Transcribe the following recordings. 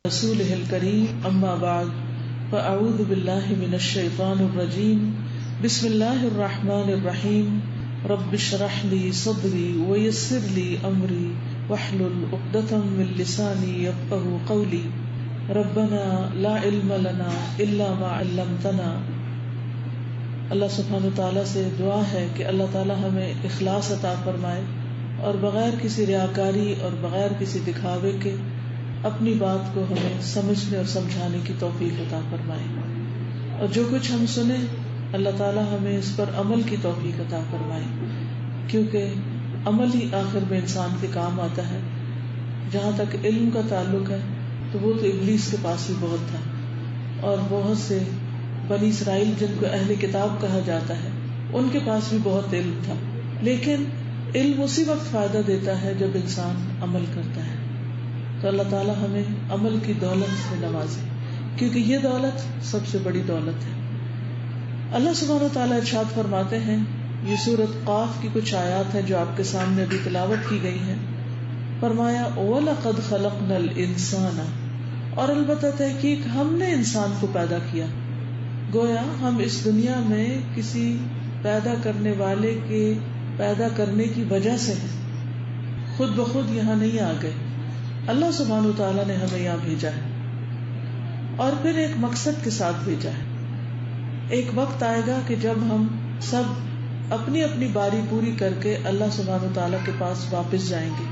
رسوله الكريم اما بعد فاعوذ بالله من الشيطان الرجيم بسم الله الرحمن الرحيم رب اشرح لي صدري ويسر لي امري واحلل عقدة من لساني يفقهوا قولي ربنا لا علم لنا الا ما علمتنا. اللہ سبحانہ تعالیٰ سے دعا ہے کہ اللہ تعالیٰ ہمیں اخلاص عطا فرمائے اور بغیر کسی ریاکاری اور بغیر کسی دکھاوے کے اپنی بات کو ہمیں سمجھنے اور سمجھانے کی توفیق عطا فرمائے، اور جو کچھ ہم سنیں اللہ تعالیٰ ہمیں اس پر عمل کی توفیق عطا فرمائے، کیونکہ عمل ہی آخر میں انسان کے کام آتا ہے. جہاں تک علم کا تعلق ہے تو وہ تو ابلیس کے پاس بھی بہت تھا، اور بہت سے بنی اسرائیل جن کو اہل کتاب کہا جاتا ہے ان کے پاس بھی بہت علم تھا، لیکن علم اسی وقت فائدہ دیتا ہے جب انسان عمل کرتا ہے. تو اللہ تعالیٰ ہمیں عمل کی دولت سے نوازے، کیونکہ یہ دولت سب سے بڑی دولت ہے. اللہ سبحانہ و تعالیٰ ارشاد فرماتے ہیں، یہ سورۃ قاف کی کچھ آیات ہیں جو آپ کے سامنے ابھی تلاوت کی گئی ہیں. فرمایا وَلَقَدْ خَلَقْنَا الْإِنسَانَ، اور البتہ تحقیق ہم نے انسان کو پیدا کیا. گویا ہم اس دنیا میں کسی پیدا کرنے والے کے پیدا کرنے کی وجہ سے ہیں، خود بخود یہاں نہیں آ گئے. اللہ سبحانہ وتعالیٰ نے ہمیں یہاں بھیجا ہے اور پھر ایک مقصد کے ساتھ بھیجا ہے. ایک وقت آئے گا کہ جب ہم سب اپنی اپنی باری پوری کر کے اللہ سبحانہ وتعالیٰ کے پاس واپس جائیں گے.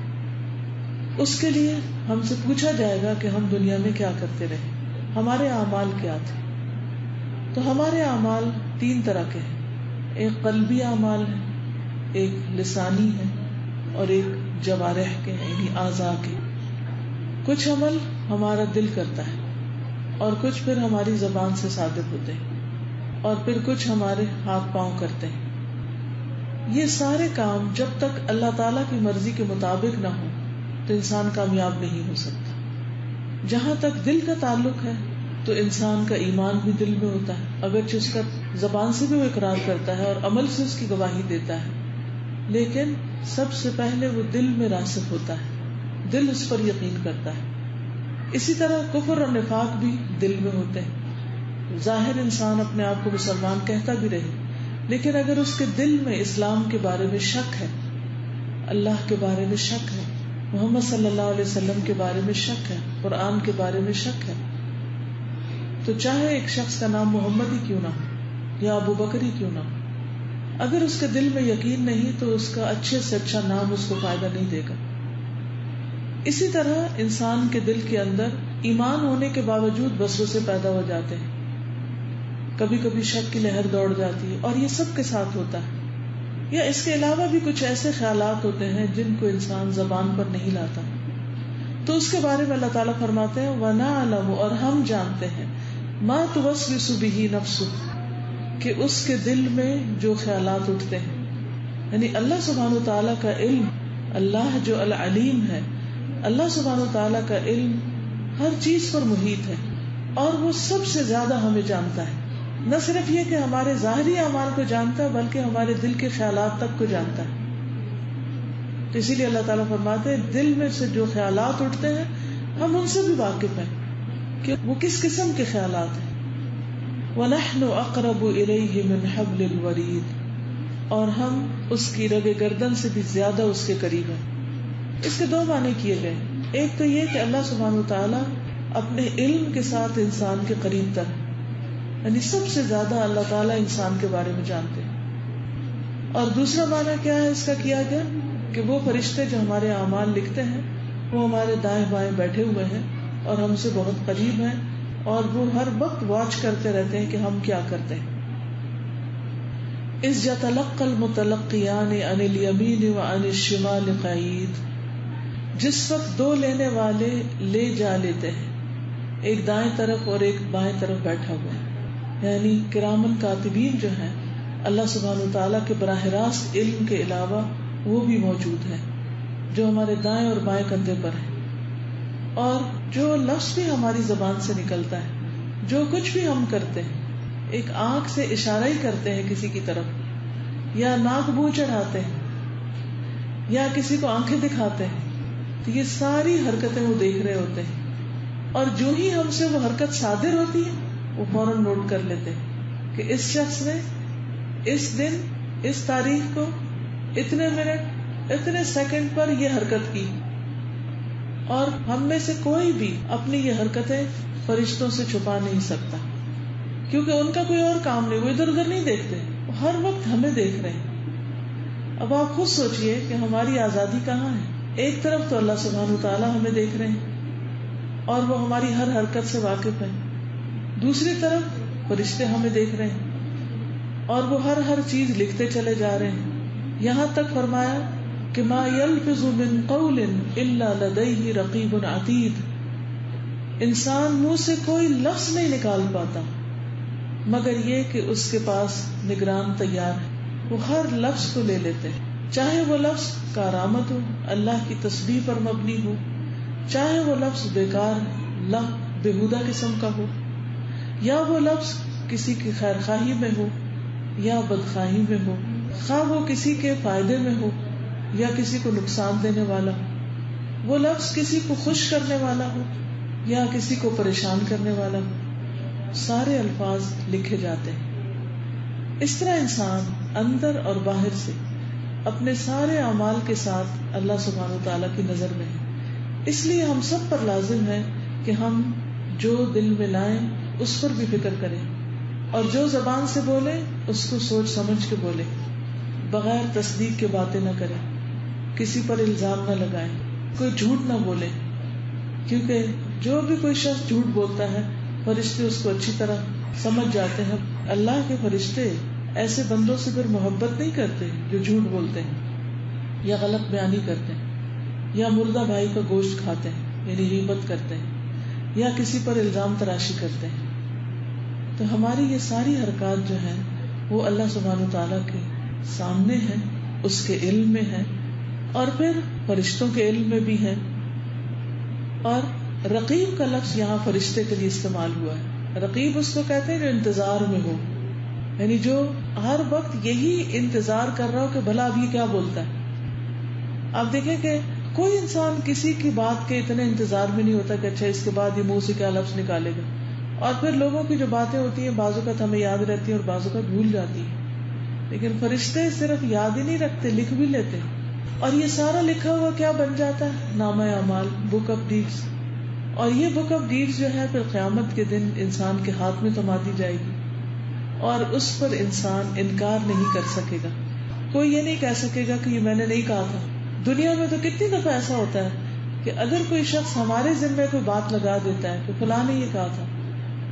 اس کے لیے ہم سے پوچھا جائے گا کہ ہم دنیا میں کیا کرتے رہے، ہمارے اعمال کیا تھے. تو ہمارے اعمال تین طرح کے ہیں، ایک قلبی اعمال ہے، ایک لسانی ہے، اور ایک جوارح کے ہیں، یعنی اعضاء کے. کچھ عمل ہمارا دل کرتا ہے اور کچھ پھر ہماری زبان سے صادر ہوتے ہیں اور پھر کچھ ہمارے ہاتھ پاؤں کرتے ہیں. یہ سارے کام جب تک اللہ تعالیٰ کی مرضی کے مطابق نہ ہو تو انسان کامیاب نہیں ہو سکتا. جہاں تک دل کا تعلق ہے تو انسان کا ایمان بھی دل میں ہوتا ہے، اگرچہ اس کا زبان سے بھی وہ اقرار کرتا ہے اور عمل سے اس کی گواہی دیتا ہے، لیکن سب سے پہلے وہ دل میں راسخ ہوتا ہے، دل اس پر یقین کرتا ہے. اسی طرح کفر اور نفاق بھی دل میں ہوتے ہیں. ظاہر انسان اپنے آپ کو مسلمان کہتا بھی رہے، لیکن اگر اس کے دل میں اسلام کے بارے میں شک ہے، اللہ کے بارے میں شک ہے، محمد صلی اللہ علیہ وسلم کے بارے میں شک ہے، قرآن کے بارے میں شک ہے، تو چاہے ایک شخص کا نام محمد ہی کیوں نہ ہو یا ابو بکر ہی کیوں نہ ہو، اگر اس کے دل میں یقین نہیں تو اس کا اچھے سے اچھا نام اس کو فائدہ نہیں دے گا. اسی طرح انسان کے دل کے اندر ایمان ہونے کے باوجود وسوسے پیدا ہو جاتے ہیں، کبھی کبھی شک کی لہر دوڑ جاتی ہے، اور یہ سب کے ساتھ ہوتا ہے. یا اس کے علاوہ بھی کچھ ایسے خیالات ہوتے ہیں جن کو انسان زبان پر نہیں لاتا، تو اس کے بارے میں اللہ تعالیٰ فرماتے ہیں وَنَعْلَمُ، اور ہم جانتے ہیں، مَا تُوَسْوِسُ بِهِ نَفْسُهُ، کہ اس کے دل میں جو خیالات اٹھتے ہیں. یعنی اللہ سبحانہ وتعالیٰ کا علم، اللہ جو العلیم ہے، اللہ سبحانہ وتعالیٰ کا علم ہر چیز پر محیط ہے، اور وہ سب سے زیادہ ہمیں جانتا ہے. نہ صرف یہ کہ ہمارے ظاہری اعمال کو جانتا ہے بلکہ ہمارے دل کے خیالات تک کو جانتا ہے. تو اسی لیے اللہ تعالیٰ فرماتے ہیں دل میں سے جو خیالات اٹھتے ہیں ہم ان سے بھی واقف ہیں کہ وہ کس قسم کے خیالات ہیں. وَنَحْنُ أَقْرَبُ إِلَيْهِ مِنْ حَبْلِ الْوَرِيدِ، اور ہم اس کی رگ گردن سے بھی زیادہ اس کے قریب ہیں. اس کے دو معنی کیے گئے. ایک تو یہ کہ اللہ سبحانہ وتعالیٰ اپنے علم کے ساتھ انسان کے قریب تر، یعنی سب سے زیادہ اللہ تعالیٰ انسان کے بارے میں جانتے ہیں. اور دوسرا معنی کیا ہے اس کا کیا گیا کہ وہ فرشتے جو ہمارے اعمال لکھتے ہیں وہ ہمارے دائیں بائیں بیٹھے ہوئے ہیں اور ہم سے بہت قریب ہیں، اور وہ ہر وقت واچ کرتے رہتے ہیں کہ ہم کیا کرتے ہیں. اذ يتلقى المتلقيان عن اليمين وعن الشمال قعيد، جس وقت دو لینے والے لے جا لیتے ہیں، ایک دائیں طرف اور ایک بائیں طرف بیٹھا ہوا ہے. یعنی کرامن کاتبین جو ہیں اللہ سبحانہ وتعالیٰ کے براہ راست علم کے علاوہ وہ بھی موجود ہے جو ہمارے دائیں اور بائیں کندھے پر ہے. اور جو لفظ بھی ہماری زبان سے نکلتا ہے، جو کچھ بھی ہم کرتے ہیں، ایک آنکھ سے اشارہ ہی کرتے ہیں کسی کی طرف، یا ناک منہ چڑھاتے ہیں، یا کسی کو آنکھیں دکھاتے ہیں، تو یہ ساری حرکتیں وہ دیکھ رہے ہوتے ہیں. اور جو ہی ہم سے وہ حرکت صادر ہوتی ہے وہ فوراً نوٹ کر لیتے ہیں کہ اس شخص نے اس دن اس تاریخ کو اتنے منٹ اتنے سیکنڈ پر یہ حرکت کی. اور ہم میں سے کوئی بھی اپنی یہ حرکتیں فرشتوں سے چھپا نہیں سکتا، کیونکہ ان کا کوئی اور کام نہیں، وہ ادھر ادھر نہیں دیکھتے، وہ ہر وقت ہمیں دیکھ رہے ہیں. اب آپ خود سوچئے کہ ہماری آزادی کہاں ہے. ایک طرف تو اللہ سبحانہ وتعالیٰ ہمیں دیکھ رہے ہیں اور وہ ہماری ہر حرکت سے واقف ہے، دوسری طرف فرشتے ہمیں دیکھ رہے ہیں اور وہ ہر چیز لکھتے چلے جا رہے ہیں. یہاں تک فرمایا کہ ما یلفظ من قول الا لدیہ رقیب عتید، انسان منہ سے کوئی لفظ نہیں نکال پاتا مگر یہ کہ اس کے پاس نگران تیار ہے، وہ ہر لفظ کو لے لیتے ہیں، چاہے وہ لفظ کارآمد ہو، اللہ کی تسبیح پر مبنی ہو، چاہے وہ لفظ بیکار بےہودہ قسم کا ہو، یا وہ لفظ کسی کی خیر خواہی میں ہو یا بدخواہی میں ہو، خواہ وہ کسی کے فائدے میں ہو یا کسی کو نقصان دینے والا ہو، وہ لفظ کسی کو خوش کرنے والا ہو یا کسی کو پریشان کرنے والا ہو، سارے الفاظ لکھے جاتے ہیں. اس طرح انسان اندر اور باہر سے اپنے سارے اعمال کے ساتھ اللہ سبحانہ وتعالیٰ کی نظر میں ہے. اس لیے ہم سب پر لازم ہے کہ ہم جو دل میں لائیں اس پر بھی فکر کریں، اور جو زبان سے بولیں اس کو سوچ سمجھ کے بولیں، بغیر تصدیق کے باتیں نہ کریں، کسی پر الزام نہ لگائیں، کوئی جھوٹ نہ بولیں، کیونکہ جو بھی کوئی شخص جھوٹ بولتا ہے فرشتے اس کو اچھی طرح سمجھ جاتے ہیں. اللہ کے فرشتے ایسے بندوں سے پھر محبت نہیں کرتے جو جھوٹ بولتے ہیں یا غلط بیانی کرتے ہیں یا مردہ بھائی کا گوشت کھاتے ہیں یعنی غیبت کرتے ہیں یا کسی پر الزام تراشی کرتے ہیں. تو ہماری یہ ساری حرکات جو ہیں وہ اللہ سبحانہ تعالیٰ کے سامنے ہیں، اس کے علم میں ہے، اور پھر فرشتوں کے علم میں بھی ہے. اور رقیب کا لفظ یہاں فرشتے کے لیے استعمال ہوا ہے. رقیب اس کو کہتے ہیں جو انتظار میں ہو، یعنی جو ہر وقت یہی انتظار کر رہا ہو کہ بھلا اب یہ کیا بولتا ہے. آپ دیکھیں کہ کوئی انسان کسی کی بات کے اتنے انتظار میں نہیں ہوتا کہ اچھا اس کے بعد یہ منہ سے کیا لفظ نکالے گا. اور پھر لوگوں کی جو باتیں ہوتی ہیں بعض اوقات ہمیں یاد رہتی ہیں اور بعض اوقات بھول جاتی ہیں، لیکن فرشتے صرف یاد ہی نہیں رکھتے، لکھ بھی لیتے ہیں. اور یہ سارا لکھا ہوا کیا بن جاتا ہے؟ نامہ اعمال، بک آف ڈیڈز. اور یہ بک آف ڈیڈز جو ہے پھر قیامت کے دن انسان کے ہاتھ میں تما دی جائے گی اور اس پر انسان انکار نہیں کر سکے گا. کوئی یہ نہیں کہہ سکے گا کہ یہ میں نے نہیں کہا تھا. دنیا میں تو کتنی دفعہ ایسا ہوتا ہے کہ اگر کوئی شخص ہمارے ذمے کوئی بات لگا دیتا ہے کہ فلاں نے یہ کہا تھا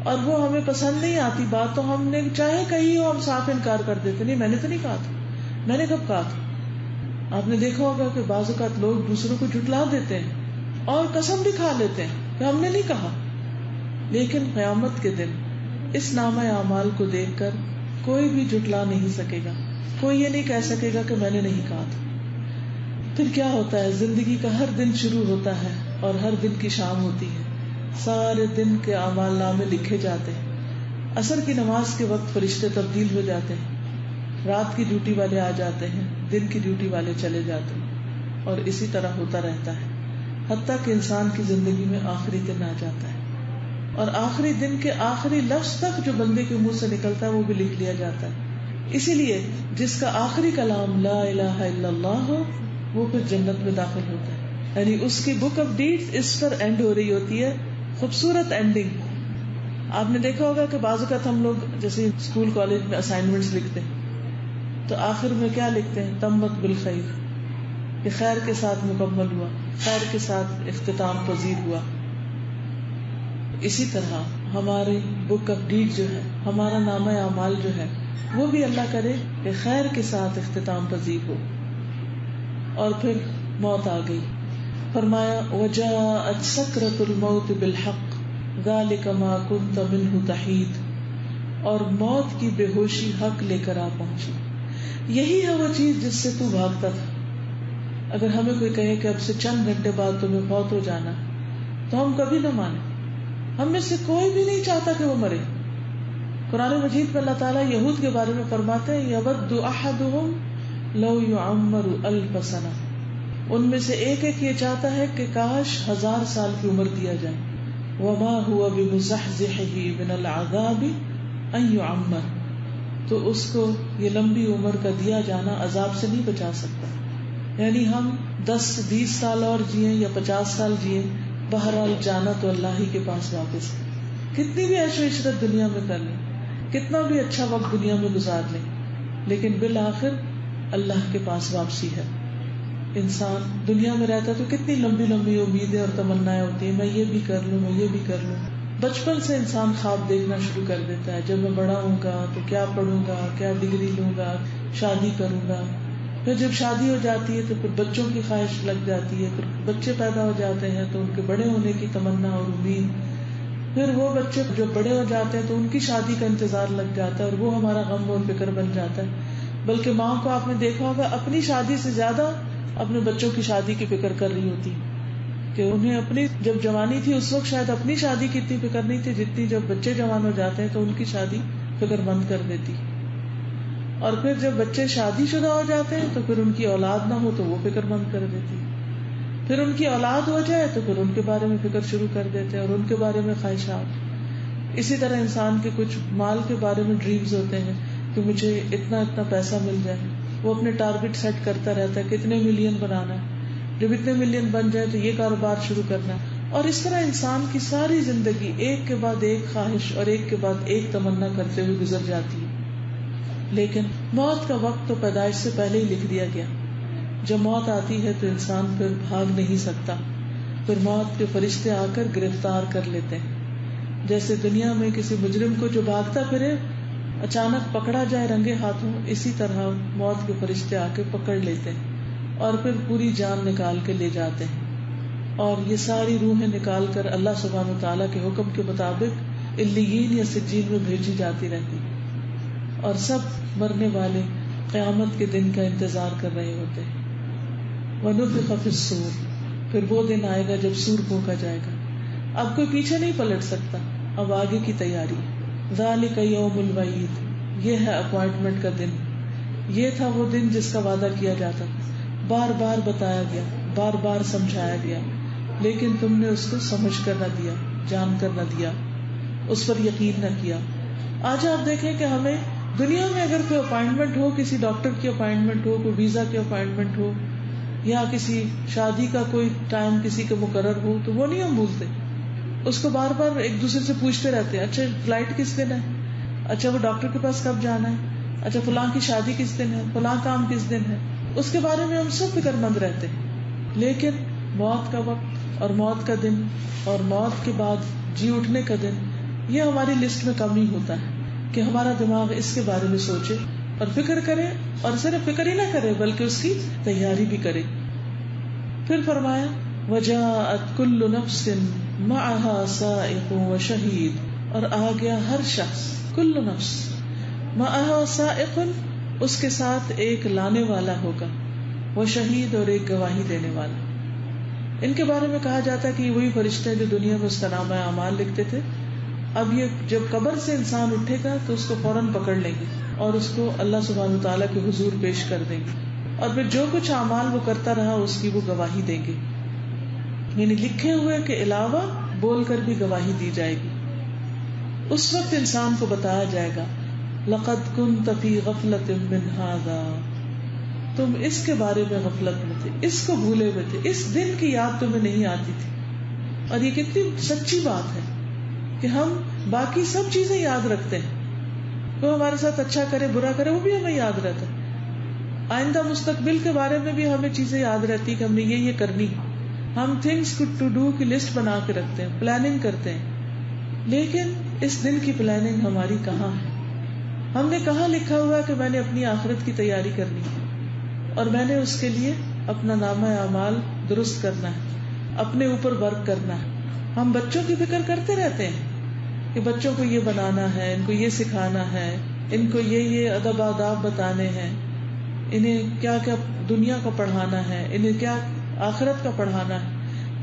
اور وہ ہمیں پسند نہیں آتی بات، تو ہم نے چاہے کہیں ہو ہم صاف انکار کر دیتے، نہیں میں نے تو نہیں کہا تھا، میں نے کب کہا تھا. آپ نے دیکھا ہوگا کہ بعض اوقات لوگ دوسروں کو جھٹلا دیتے ہیں اور قسم بھی کھا لیتے ہیں کہ ہم نے نہیں کہا. لیکن قیامت کے دن اس نامہ اعمال کو دیکھ کر کوئی بھی جھٹلا نہیں سکے گا، کوئی یہ نہیں کہہ سکے گا کہ میں نے نہیں کہا تھا. پھر کیا ہوتا ہے؟ زندگی کا ہر دن شروع ہوتا ہے اور ہر دن کی شام ہوتی ہے، سارے دن کے اعمال نامے لکھے جاتے ہیں. عصر کی نماز کے وقت فرشتے تبدیل ہو جاتے ہیں، رات کی ڈیوٹی والے آ جاتے ہیں، دن کی ڈیوٹی والے چلے جاتے ہیں، اور اسی طرح ہوتا رہتا ہے حتیٰ کہ انسان کی زندگی میں آخری دن آ جاتا ہے اور آخری دن کے آخری لفظ تک جو بندے کے منہ سے نکلتا ہے وہ بھی لکھ لیا جاتا ہے. اسی لیے جس کا آخری کلام لا الہ الا اللہ ہو وہ پھر جنت میں داخل ہوتا ہے، یعنی اس کی بک آف ڈیڈز اس پر اینڈ ہو رہی ہوتی ہے، خوبصورت اینڈنگ. آپ نے دیکھا ہوگا کہ بعض اوقات ہم لوگ جیسے اسکول کالج میں اسائنمنٹس لکھتے ہیں تو آخر میں کیا لکھتے ہیں؟ تمت بالخیر، کہ خیر کے ساتھ مکمل ہوا، خیر کے ساتھ اختتام پذیر ہوا. اسی طرح ہماری بک آف ڈیڈ جو ہے، ہمارا نامہ اعمال جو ہے، وہ بھی اللہ کرے کہ خیر کے ساتھ اختتام پذیر ہو. اور پھر موت آ گئی، فرمایا وجاءت سکرۃ الموت بالحق ذلک ما کنت منہ تحید، اور موت کی بے ہوشی حق لے کر آ پہنچی. یہی ہے وہ چیز جس سے تو بھاگتا تھا. اگر ہمیں کوئی کہے کہ اب سے چند گھنٹے بعد تمہیں فوت ہو جانا تو ہم کبھی نہ مانیں. ہم میں سے کوئی بھی نہیں چاہتا کہ وہ مرے. قرآن مجید میں اللہ تعالیٰ یہود کے بارے میں فرماتے ہیں یود احدہم لو یعمر الف سنہ، ان میں سے ایک ایک یہ چاہتا ہے کہ کاش 1000 سال کی عمر دیا جائے. وما هو بمزحزحه من العذاب ان يعمر، تو اس کو یہ لمبی عمر کا دیا جانا عذاب سے نہیں بچا سکتا. یعنی ہم 10-20 سال اور جیے یا 50 سال جیے، بہرحال جانا تو اللہ ہی کے پاس واپس ہے. کتنی بھی عیش و عشرت دنیا میں کر لیں، کتنا بھی اچھا وقت دنیا میں گزار لیں، لیکن بالآخر اللہ کے پاس واپسی ہے. انسان دنیا میں رہتا تو کتنی لمبی لمبی امیدیں اور تمنائیں ہوتی ہیں، میں یہ بھی کر لوں، میں یہ بھی کر لوں. بچپن سے انسان خواب دیکھنا شروع کر دیتا ہے، جب میں بڑا ہوں گا تو کیا پڑھوں گا، کیا ڈگری لوں گا، شادی کروں گا. پھر جب شادی ہو جاتی ہے تو پھر بچوں کی خواہش لگ جاتی ہے، پھر بچے پیدا ہو جاتے ہیں تو ان کے بڑے ہونے کی تمنا اور امید. پھر وہ بچے جب بڑے ہو جاتے ہیں تو ان کی شادی کا انتظار لگ جاتا ہے، اور وہ ہمارا غم اور فکر بن جاتا ہے. بلکہ ماں کو آپ نے دیکھا ہوگا اپنی شادی سے زیادہ اپنے بچوں کی شادی کی فکر کر رہی ہوتی، کہ انہیں اپنی جب جوانی تھی اس وقت شاید اپنی شادی کی اتنی فکر نہیں تھی جتنی جب بچے جوان ہو جاتے ہیں تو ان کی شادی فکر مند کر دیتی. اور پھر جب بچے شادی شدہ ہو جاتے ہیں تو پھر ان کی اولاد نہ ہو تو وہ فکر مند کر دیتی. پھر ان کی اولاد ہو جائے تو پھر ان کے بارے میں فکر شروع کر دیتے ہیں اور ان کے بارے میں خواہشات. اسی طرح انسان کے کچھ مال کے بارے میں ڈریمز ہوتے ہیں کہ مجھے اتنا اتنا پیسہ مل جائے، وہ اپنے ٹارگٹ سیٹ کرتا رہتا ہے، کتنے ملین بنانا ہے، جب اتنے ملین بن جائے تو یہ کاروبار شروع کرنا ہے. اور اس طرح انسان کی ساری زندگی ایک کے بعد ایک خواہش اور ایک کے بعد ایک تمنا کرتے ہوئے گزر جاتی ہے. لیکن موت کا وقت تو پیدائش سے پہلے ہی لکھ دیا گیا. جب موت آتی ہے تو انسان پھر بھاگ نہیں سکتا، پھر موت کے فرشتے آ کر گرفتار کر لیتے ہیں. جیسے دنیا میں کسی مجرم کو جو بھاگتا پھرے اچانک پکڑا جائے رنگے ہاتھوں، اسی طرح موت کے فرشتے آ کے پکڑ لیتے ہیں اور پھر پوری جان نکال کے لے جاتے ہیں. اور یہ ساری روحیں نکال کر اللہ سبحانہ و تعالیٰ کے حکم کے مطابق علیین یا سجین میں بھیجی جاتی رہتی، اور سب مرنے والے قیامت کے دن کا انتظار کر رہے ہوتے ہیں. وَنُفِخَ فِي الصُّورِ، پھر وہ دن آئے گا جب سور پھونکا جائے گا. اب کوئی پیچھے نہیں پلٹ سکتا، اب آگے کی تیاری. ذَلِكَ يَوْمُ الْوَعِيدِ، یہ ہے اپوائنٹمنٹ کا دن. یہ تھا وہ دن جس کا وعدہ کیا جاتا، بار بار بتایا گیا، بار بار سمجھایا گیا، لیکن تم نے اس کو سمجھ کر نہ دیا، جان کر نہ دیا، اس پر یقین نہ کیا. آج آپ دیکھیں کہ ہمیں دنیا میں اگر کوئی اپوائنٹمنٹ ہو، کسی ڈاکٹر کی اپوائنٹمنٹ ہو، کوئی ویزا کی اپوائنٹمنٹ ہو، یا کسی شادی کا کوئی ٹائم کسی کا مقرر ہو، تو وہ نہیں ہم بھولتے، اس کو بار بار ایک دوسرے سے پوچھتے رہتے ہیں. اچھا فلائٹ کس دن ہے، اچھا وہ ڈاکٹر کے پاس کب جانا ہے، اچھا فلاں کی شادی کس دن ہے، فلاں کام کس دن ہے. اس کے بارے میں ہم سب فکر مند رہتے ہیں. لیکن موت کا وقت اور موت کا دن اور موت کے بعد جی اٹھنے کا دن، یہ ہماری لسٹ میں کم ہی ہوتا ہے کہ ہمارا دماغ اس کے بارے میں سوچے اور فکر کرے، اور صرف فکر ہی نہ کرے بلکہ اس کی تیاری بھی کرے. پھر فرمایا وَجَاءَتْ كُلُّ نَفْسٍ مَعَهَا سَائِقٌ وَشَهِيدٌ، اور آ گیا ہر شخص، کل نفس، مَعَهَا سَائِقٌ، اس کے ساتھ ایک لانے والا ہوگا، وَشَهِيدٌ، اور ایک گواہی دینے والا. ان کے بارے میں کہا جاتا ہے کہ یہ وہی فرشتے ہیں جو دنیا میں اس کا نامہ اعمال لکھتے تھے. اب یہ جب قبر سے انسان اٹھے گا تو اس کو فوراً پکڑ لیں گے اور اس کو اللہ سبحانہ وتعالیٰ کے حضور پیش کر دیں گے، اور پھر جو کچھ اعمال وہ کرتا رہا اس کی وہ گواہی دیں گے. یعنی لکھے ہوئے کے علاوہ بول کر بھی گواہی دی جائے گی. اس وقت انسان کو بتایا جائے گا لَقَدْ كُنْتَ فِي غَفْلَةٍ مِّنْ هَذَا، تم اس کے بارے میں غفلت میں تھے، اس کو بھولے ہوئے تھے، اس دن کی یاد تمہیں نہیں آتی تھی. اور یہ کتنی سچی بات ہے کہ ہم باقی سب چیزیں یاد رکھتے ہیں، کوئی ہمارے ساتھ اچھا کرے برا کرے وہ بھی ہمیں یاد رہتا ہے. آئندہ مستقبل کے بارے میں بھی ہمیں چیزیں یاد رہتی کہ ہم نے یہ کرنی. ہم تھنگس ٹو ڈو کی لسٹ بنا کے رکھتے ہیں، پلاننگ کرتے ہیں، لیکن اس دن کی پلاننگ ہماری کہاں ہے؟ ہم نے کہاں لکھا ہوا کہ میں نے اپنی آخرت کی تیاری کرنی ہے اور میں نے اس کے لیے اپنا نامہ اعمال درست کرنا ہے، اپنے اوپر ورک کرنا ہے. ہم بچوں کی فکر کرتے رہتے ہیں کہ بچوں کو یہ بنانا ہے، ان کو یہ سکھانا ہے، ان کو یہ ادب آداب بتانے ہیں، انہیں کیا کیا دنیا کا پڑھانا ہے، انہیں کیا آخرت کا پڑھانا ہے.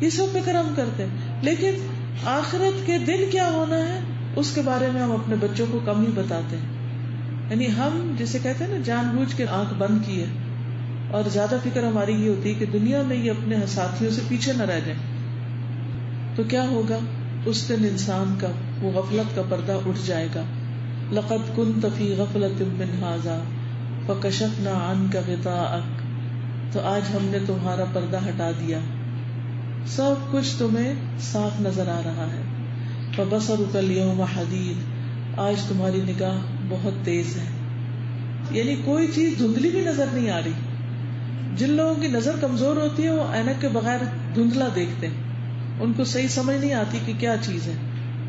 یہ سب فکر ہم کرتے ہیں، لیکن آخرت کے دن کیا ہونا ہے اس کے بارے میں ہم اپنے بچوں کو کم ہی بتاتے ہیں. یعنی ہم جسے کہتے ہیں نا جان بوجھ کے آنکھ بند کی ہے، اور زیادہ فکر ہماری یہ ہوتی ہے کہ دنیا میں یہ اپنے ساتھیوں سے پیچھے نہ رہ جائیں. تو کیا ہوگا اس دن انسان کا وہ غفلت کا پردہ اٹھ جائے گا. لقد كنت في غفلة من هذا فكشفنا عنك غطاءك. تو آج ہم نے تمہارا پردہ ہٹا دیا, سب کچھ تمہیں صاف نظر آ رہا ہے. فبصرك اليوم حديد. آج تمہاری نگاہ بہت تیز ہے, یعنی کوئی چیز دھندلی بھی نظر نہیں آ رہی. جن لوگوں کی نظر کمزور ہوتی ہے وہ اینک کے بغیر دھندلا دیکھتے ہیں, ان کو صحیح سمجھ نہیں آتی کہ کیا چیز ہے.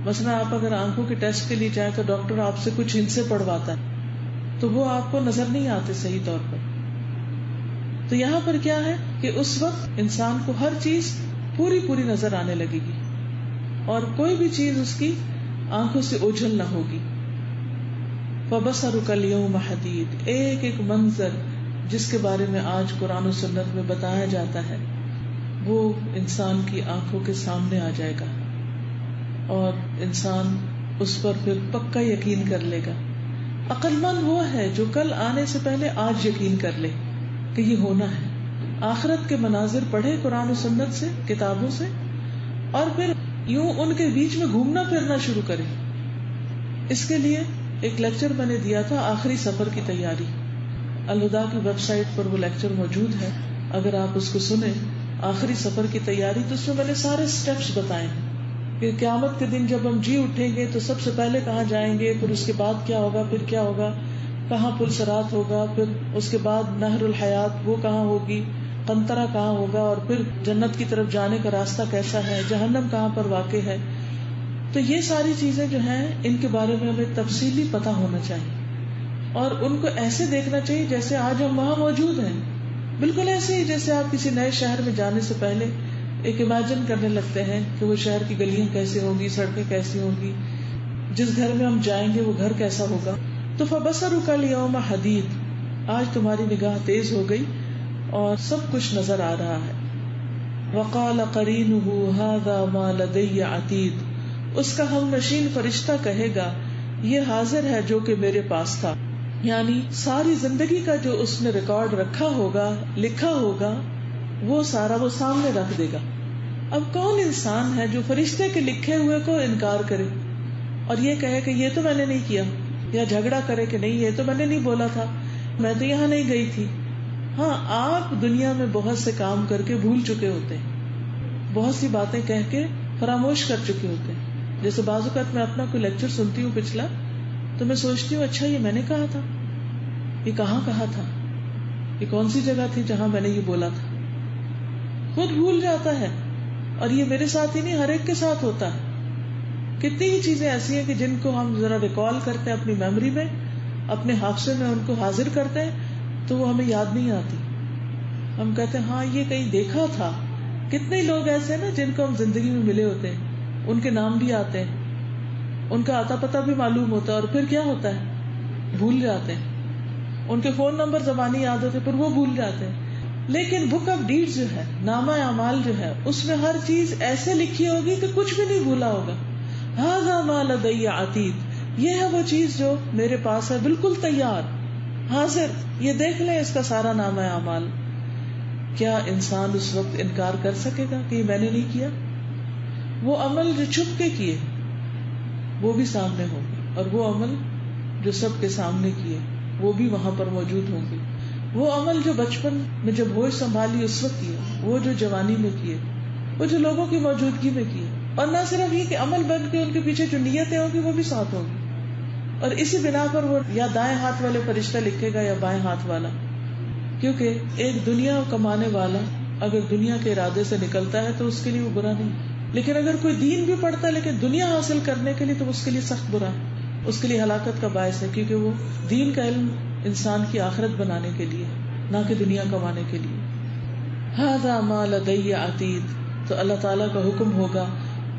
مثلا آپ اگر آنکھوں کے ٹیسٹ کے لیے جائیں تو ڈاکٹر آپ سے کچھ ہندسے پڑھواتا ہے تو وہ آپ کو نظر نہیں آتے صحیح طور پر. تو یہاں پر کیا ہے کہ اس وقت انسان کو ہر چیز پوری نظر آنے لگے گی اور کوئی بھی چیز اس کی آنکھوں سے اوجھل نہ ہوگی. فَبَصَرُكَ الْيَوْمَ حَدِيدٌ. ایک ایک منظر جس کے بارے میں آج قرآن و سنت میں بتایا جاتا ہے وہ انسان کی آنکھوں کے سامنے آ جائے گا اور انسان اس پر پھر پکا یقین کر لے گا. عقل مند وہ ہے جو کل آنے سے پہلے آج یقین کر لے کہ یہ ہونا ہے. آخرت کے مناظر پڑھے قرآن و سنت سے, کتابوں سے, اور پھر یوں ان کے بیچ میں گھومنا پھرنا شروع کرے. اس کے لیے ایک لیکچر میں نے دیا تھا, آخری سفر کی تیاری. الہدا کی ویب سائٹ پر وہ لیکچر موجود ہے, اگر آپ اس کو سنیں, آخری سفر کی تیاری. تو اس میں نے سارے سٹیپس بتائے ہیں کہ قیامت کے دن جب ہم جی اٹھیں گے تو سب سے پہلے کہاں جائیں گے, پھر اس کے بعد کیا ہوگا, پھر کیا ہوگا, کہاں پل صراط ہوگا, پھر اس کے بعد نہر الحیات وہ کہاں ہوگی, قنطرہ کہاں ہوگا, اور پھر جنت کی طرف جانے کا راستہ کیسا ہے, جہنم کہاں پر واقع ہے. تو یہ ساری چیزیں جو ہیں ان کے بارے میں ہمیں تفصیلی پتہ ہونا چاہیے اور ان کو ایسے دیکھنا چاہیے جیسے آج ہم وہاں موجود ہیں, بالکل ایسے ہی جیسے آپ کسی نئے شہر میں جانے سے پہلے ایک امیجن کرنے لگتے ہیں کہ وہ شہر کی گلیاں کیسے ہوں گی, سڑکیں کیسی ہوں گی, جس گھر میں ہم جائیں گے وہ گھر کیسا ہوگا. تو فَبَصَرُكَ الْيَوْمَ حَدِيدٌ. آج تمہاری نگاہ تیز ہو گئی اور سب کچھ نظر آ رہا ہے. وَقَالَ قَرِينُهُ هَذَا مَا لَدَيَّ عَتِيدٌ. اس کا ہم نشین فرشتہ کہے گا یہ حاضر ہے جو کہ میرے پاس تھا. یعنی ساری زندگی کا جو اس نے ریکارڈ رکھا ہوگا, لکھا ہوگا, وہ سارا وہ سامنے رکھ دے گا. اب کون انسان ہے جو فرشتے کے لکھے ہوئے کو انکار کرے اور یہ کہے کہ یہ تو میں نے نہیں کیا, یا جھگڑا کرے کہ نہیں یہ تو میں نے نہیں بولا تھا, میں تو یہاں نہیں گئی تھی. ہاں, آپ دنیا میں بہت سے کام کر کے بھول چکے ہوتے ہیں, بہت سی باتیں کہہ کے فراموش کر چکے ہوتے ہیں. جیسے بعض اوقات میں اپنا کوئی لیکچر سنتی ہوں پچھلا, تو میں سوچتی ہوں اچھا یہ میں نے کہا تھا, یہ کہاں کہا تھا, یہ کون سی جگہ تھی جہاں میں نے یہ بولا تھا. خود بھول جاتا ہے, اور یہ میرے ساتھ ہی نہیں ہر ایک کے ساتھ ہوتا ہے. کتنی ہی چیزیں ایسی ہیں کہ جن کو ہم ذرا ریکال کرتے ہیں اپنی میموری میں, اپنے حافظے میں ان کو حاضر کرتے ہیں تو وہ ہمیں یاد نہیں آتی. ہم کہتے ہیں ہاں یہ کہیں دیکھا تھا. کتنے لوگ ایسے ہیں نا جن کو ہم زندگی میں ملے ہوتے ہیں, ان کے نام بھی آتے ہیں, ان کا آتا پتہ بھی معلوم ہوتا ہے, اور پھر کیا ہوتا ہے بھول جاتے ہیں. ان کے فون نمبر زبانی یاد ہوتے پر وہ بھول جاتے ہیں. لیکن بک آف ڈیڈز جو ہے, نامہ اعمال جو ہے, اس میں ہر چیز ایسے لکھی ہوگی کہ کچھ بھی نہیں بھولا ہوگا. ھذا ما لدی عتید. یہ ہے وہ چیز جو میرے پاس ہے, بالکل تیار, حاضر. یہ دیکھ لیں اس کا سارا نامہ اعمال. کیا انسان اس وقت انکار کر سکے گا کہ یہ میں نے نہیں کیا؟ وہ عمل جو چھپ کے کیے وہ بھی سامنے ہوں گے, اور وہ عمل جو سب کے سامنے کیے وہ بھی وہاں پر موجود ہوں گے. وہ عمل جو بچپن میں جب ہوش سنبھالی اس وقت کیے, وہ جو جوانی میں کیے, وہ جو لوگوں کی موجودگی میں کیے, اور نہ صرف یہ کہ عمل بن کے ان کے پیچھے جو نیتیں ہوں گی وہ بھی ساتھ ہوں گی. اور اسی بنا پر وہ یا دائیں ہاتھ والے فرشتہ لکھے گا یا بائیں ہاتھ والا, کیونکہ ایک دنیا کمانے والا اگر دنیا کے ارادے سے نکلتا ہے تو اس کے لیے وہ برا نہیں, لیکن اگر کوئی دین بھی پڑھتا ہے لیکن دنیا حاصل کرنے کے لیے تو اس کے لیے سخت برا ہے, اس کے لیے ہلاکت کا باعث ہے, کیونکہ وہ دین کا علم انسان کی آخرت بنانے کے لیے نہ کہ دنیا کمانے کے لیے. ھذا ما لدی عتید. تو اللہ تعالیٰ کا حکم ہوگا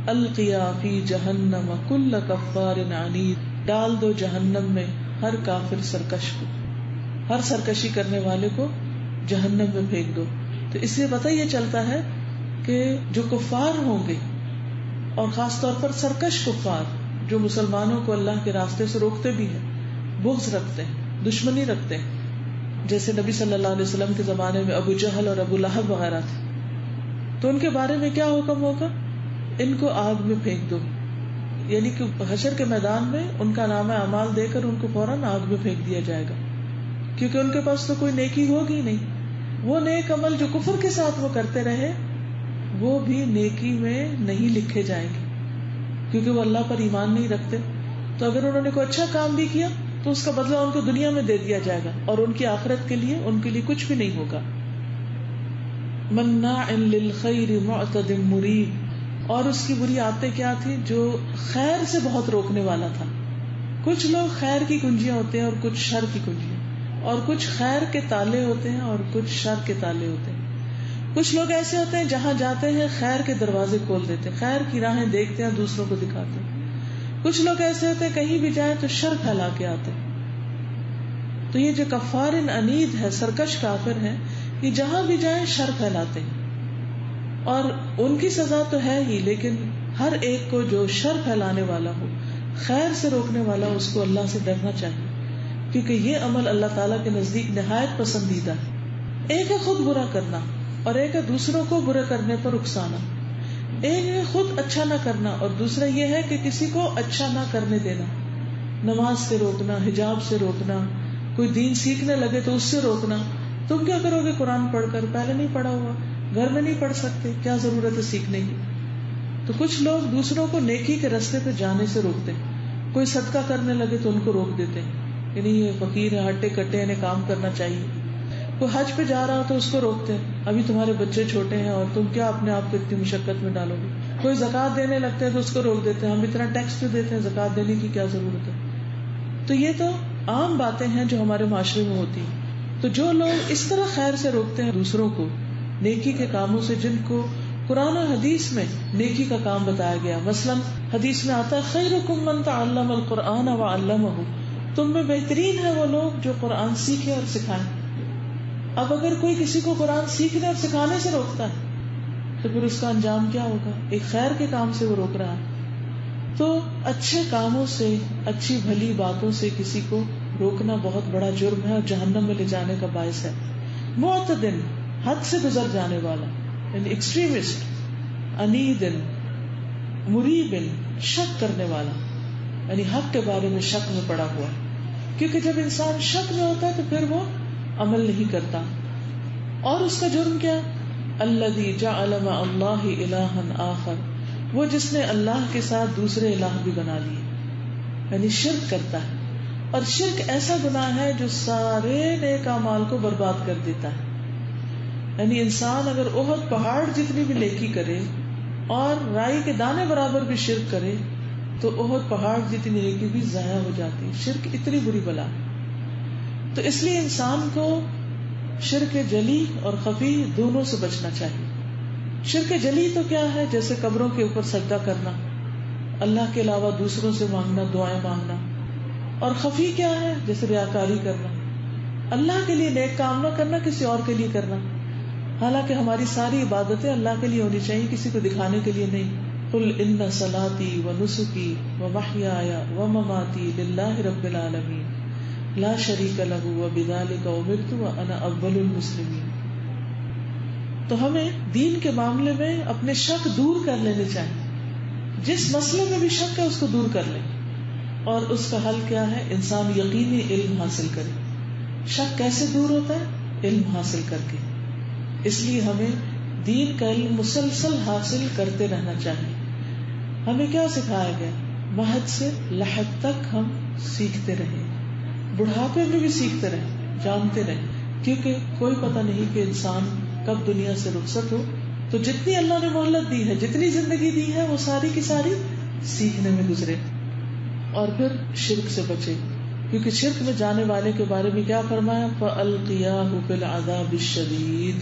القیا فی جہنم کل کفار عنید. ڈال دو جہنم میں ہر کافر سرکش کو, ہر سرکشی کرنے والے کو جہنم میں پھینک دو. تو اس سے پتہ یہ چلتا ہے کہ جو کفار ہوں گے, اور خاص طور پر سرکش کفار جو مسلمانوں کو اللہ کے راستے سے روکتے بھی ہیں, بغض رکھتے ہیں, دشمنی رکھتے ہیں, جیسے نبی صلی اللہ علیہ وسلم کے زمانے میں ابو جہل اور ابو لہب وغیرہ تھے, تو ان کے بارے میں کیا حکم ہوگا؟ ان کو آگ میں پھینک دو. یعنی کہ حشر کے میدان میں ان کا نامہ اعمال دے کر ان کو فوراً آگ میں پھینک دیا جائے گا، کیونکہ ان کے پاس تو کوئی نیکی ہوگی نہیں. وہ نیک عمل جو کفر کے ساتھ وہ کرتے رہے وہ بھی نیکی میں نہیں لکھے جائیں گے، کیونکہ وہ اللہ پر ایمان نہیں رکھتے. تو اگر انہوں نے کوئی اچھا کام بھی کیا تو اس کا بدلہ ان کو دنیا میں دے دیا جائے گا، اور ان کی آخرت کے لیے ان کے لیے کچھ بھی نہیں ہوگا. مناع للخیر معتد مریب، اور اس کی بری عادتیں کیا تھی؟ جو خیر سے بہت روکنے والا تھا. کچھ لوگ خیر کی کنجیاں ہوتے ہیں اور کچھ شر کی کنجیاں، اور کچھ خیر کے تالے ہوتے ہیں اور کچھ شر کے تالے ہوتے ہیں. کچھ لوگ ایسے ہوتے ہیں جہاں جاتے ہیں خیر کے دروازے کھول دیتے ہیں، خیر کی راہیں دیکھتے ہیں، دوسروں کو دکھاتے ہیں. کچھ لوگ ایسے ہوتے ہیں کہیں بھی جائیں تو شر پھیلا کے آتے ہیں. تو یہ جو کفار عنید ہے، سرکش کافر ہے، یہ جہاں بھی جائیں شر پھیلاتے ہیں. اور ان کی سزا تو ہے ہی، لیکن ہر ایک کو جو شر پھیلانے والا ہو، خیر سے روکنے والا ہو، اس کو اللہ سے ڈرنا چاہیے، کیونکہ یہ عمل اللہ تعالیٰ کے نزدیک نہایت پسندیدہ ہے. ایک ہے خود برا کرنا اور ایک ہے دوسروں کو برے کرنے پر اکسانا. ایک ہے خود اچھا نہ کرنا اور دوسرا یہ ہے کہ کسی کو اچھا نہ کرنے دینا. نماز سے روکنا، حجاب سے روکنا، کوئی دین سیکھنے لگے تو اس سے روکنا. تم کیا کرو گے قرآن پڑھ کر؟ پہلے نہیں پڑھا ہوا، گھر میں نہیں پڑھ سکتے، کیا ضرورت ہے سیکھنے کی؟ تو کچھ لوگ دوسروں کو نیکی کے راستے پہ جانے سے روکتے ہیں. کوئی صدقہ کرنے لگے تو ان کو روک دیتے ہیں، یعنی یہ فقیر ہے، ہٹے کٹے، انہیں کام کرنا چاہیے. کوئی حج پہ جا رہا ہو تو اس کو روکتے ہیں، ابھی تمہارے بچے چھوٹے ہیں اور تم کیا اپنے آپ کو اتنی مشقت میں ڈالو گے. کوئی زکوٰۃ دینے لگتے ہیں تو اس کو روک دیتے ہیں، ہم اتنا ٹیکس تو دیتے ہیں، زکوٰۃ دینے کی کیا ضرورت ہے. تو یہ تو عام باتیں ہیں جو ہمارے معاشرے میں ہوتی ہیں. تو جو لوگ اس طرح خیر سے روکتے ہیں دوسروں کو نیکی کے کاموں سے، جن کو قرآن و حدیث میں نیکی کا کام بتایا گیا، مثلا حدیث میں آتا ہے خیرکم من تعلم القرآن وعلمہ، تم میں بہترین ہے وہ لوگ جو قرآن سیکھیں اور سکھائیں. اب اگر کوئی کسی کو قرآن سیکھنے اور سکھانے سے روکتا ہے تو پھر اس کا انجام کیا ہوگا؟ ایک خیر کے کام سے وہ روک رہا ہے. تو اچھے کاموں سے، اچھی بھلی باتوں سے کسی کو روکنا بہت بڑا جرم ہے اور جہنم میں لے جانے کا باعث ہے. معتدن، حد سے گزر جانے والا، یعنی ایکسٹریمسٹ. عنیدن، مریبن، شک کرنے والا، یعنی حق کے بارے میں شک میں پڑا ہوا. کیونکہ جب انسان شک میں ہوتا ہے تو پھر وہ عمل نہیں کرتا. اور اس کا جرم کیا؟ الذی جعل مع اللہ الہا آخر، وہ جس نے اللہ کے ساتھ دوسرے الہ بھی بنا لیے، یعنی شرک کرتا ہے. اور شرک ایسا گناہ ہے جو سارے نیک اعمال کو برباد کر دیتا ہے. یعنی انسان اگر احد پہاڑ جتنی بھی نیکی کرے اور رائی کے دانے برابر بھی شرک کرے تو احد پہاڑ جتنی نیکی بھی ضائع ہو جاتی ہے. شرک اتنی بری بلا ہے. تو اس لیے انسان کو شرک جلی اور خفی دونوں سے بچنا چاہیے. شرک جلی تو کیا ہے؟ جیسے قبروں کے اوپر سجدہ کرنا، اللہ کے علاوہ دوسروں سے مانگنا، دعائیں مانگنا. اور خفی کیا ہے؟ جیسے ریاکاری کرنا، اللہ کے لیے نیک کام نہ کرنا، کسی اور کے لیے کرنا. حالانکہ ہماری ساری عبادتیں اللہ کے لیے ہونی چاہیے، کسی کو دکھانے کے لیے نہیں. قل ان صلاتی ونسکی ومحیایا ومماتی للہ رب العالمین لا شریک لہ وبذلک امرت وانا اول المسلمین. تو ہمیں دین کے معاملے میں اپنے شک دور کر لینے چاہیے. جس مسئلے میں بھی شک ہے اس کو دور کر لیں. اور اس کا حل کیا ہے؟ انسان یقینی علم حاصل کرے. شک کیسے دور ہوتا ہے؟ علم حاصل کر کے. اس لیے ہمیں دین کا علم مسلسل حاصل کرتے رہنا چاہیے. ہمیں کیا سکھایا گیا؟ مہد سے لحد تک ہم سیکھتے رہیں، بڑھاپے میں بھی سیکھتے رہیں، جانتے رہیں، کیونکہ کوئی پتہ نہیں کہ انسان کب دنیا سے رخصت ہو. تو جتنی اللہ نے مہلت دی ہے، جتنی زندگی دی ہے، وہ ساری کی ساری سیکھنے میں گزرے. اور پھر شرک سے بچے، کیونکہ شرک میں جانے والے کے بارے میں کیا فرمایا؟ فَأَلْقِيَاهُ فِي الْعَذَابِ الشَّدِيدِ،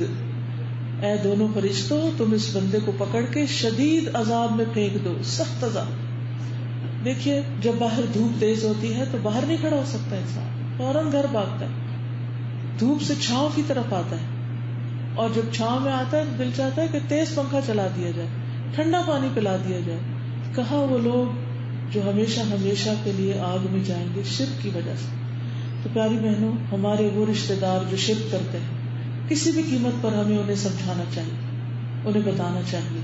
اے دونوں فرشتوں تم اس بندے کو پکڑ کے شدید عذاب میں پھینک دو، سخت عذاب. دیکھیے جب باہر دھوپ تیز ہوتی ہے تو باہر نہیں کھڑا ہو سکتا انسان، فوراً گھر بھاگتا ہے. دھوپ سے چھاؤں کی طرف آتا ہے، اور جب چھاؤں میں آتا ہے تو دل چاہتا ہے کہ تیز پنکھا چلا دیا جائے، ٹھنڈا پانی پلا دیا جائے. کہاں وہ لوگ جو ہمیشہ ہمیشہ کے لیے آگ میں جائیں گے شرک کی وجہ سے. تو پیاری بہنوں، ہمارے وہ رشتے دار جو شرک کرتے ہیں، کسی بھی قیمت پر ہمیں انہیں سمجھانا چاہیے، انہیں بتانا چاہیے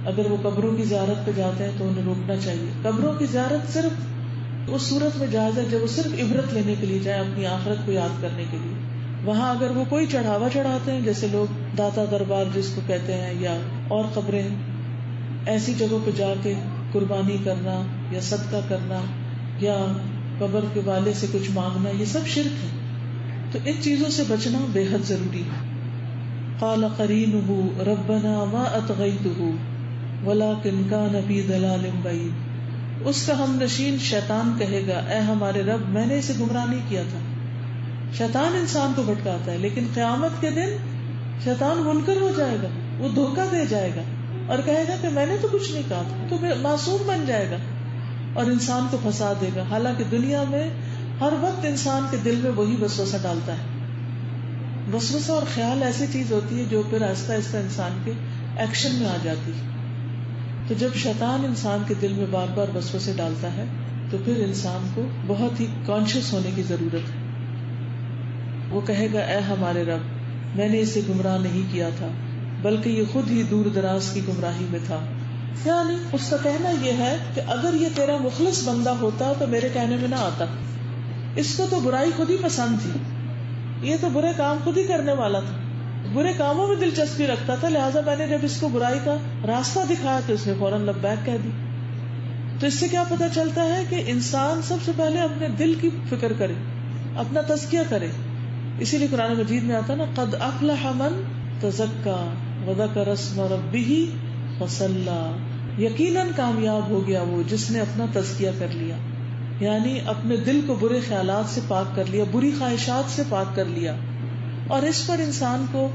اگر وہ قبروں کی زیارت پہ جاتے ہیں تو انہیں روکنا چاہیے. قبروں کی زیارت صرف اس صورت میں جائز ہے جب وہ صرف عبرت لینے کے لیے جائیں، اپنی آخرت کو یاد کرنے کے لیے. وہاں اگر وہ کوئی چڑھاوا چڑھاتے ہیں، جیسے لوگ داتا دربار جس کو کہتے ہیں، یا اور قبریں، ایسی جگہوں پہ جا کے قربانی کرنا یا صدقہ کرنا یا قبر کے والے سے کچھ مانگنا، یہ سب شرک ہے. تو ان چیزوں سے بچنا بے حد ضروری ہے. قال قرینہ ربنا ما اطغیتہ ولکن کان فی ضلال بعید. اس کا ہم نشین شیطان کہے گا، اے ہمارے رب، میں نے اسے گمراہ نہیں کیا تھا. شیطان انسان کو بھٹکاتا ہے، لیکن قیامت کے دن شیطان منکر ہو جائے گا، وہ دھوکہ دے جائے گا اور کہے گا کہ میں نے تو کچھ نہیں کہا تھا، تو معصوم بن جائے گا اور انسان کو پھنسا دے گا. حالانکہ دنیا میں ہر وقت انسان کے دل میں وہی وسوسہ ڈالتا ہے. وسوسہ اور خیال ایسی چیز ہوتی ہے جو پھر آہستہ آہستہ انسان کے ایکشن میں آ جاتی ہے. تو جب شیطان انسان کے دل میں بار بار وسوسے ڈالتا ہے تو پھر انسان کو بہت ہی کانشیس ہونے کی ضرورت ہے. وہ کہے گا، اے ہمارے رب، میں نے اسے گمراہ نہیں کیا تھا بلکہ یہ خود ہی دور دراز کی گمراہی میں تھا. یعنی اس کا کہنا یہ ہے کہ اگر یہ تیرا مخلص بندہ ہوتا تو میرے کہنے میں نہ آتا. اس کو تو برائی خود ہی پسند تھی، یہ تو برے کام خود ہی کرنے والا تھا، برے کاموں میں دلچسپی رکھتا تھا، لہٰذا میں نے جب اس کو برائی کا راستہ دکھایا تو اس نے فوراً لبیک کہہ دی. تو اس سے کیا پتہ چلتا ہے کہ انسان سب سے پہلے اپنے دل کی فکر کرے، اپنا تزکیہ کرے. اسی لیے قرآن مجید میں آتا نا، قد افلح من تزکا وذکر اسم ربہ فصلی. یقیناً کامیاب ہو گیا وہ جس نے اپنا تزکیہ کر لیا، یعنی اپنے دل کو برے خیالات سے پاک کر لیا، بری خواہشات سے پاک کر لیا. اور اس پر انسان کو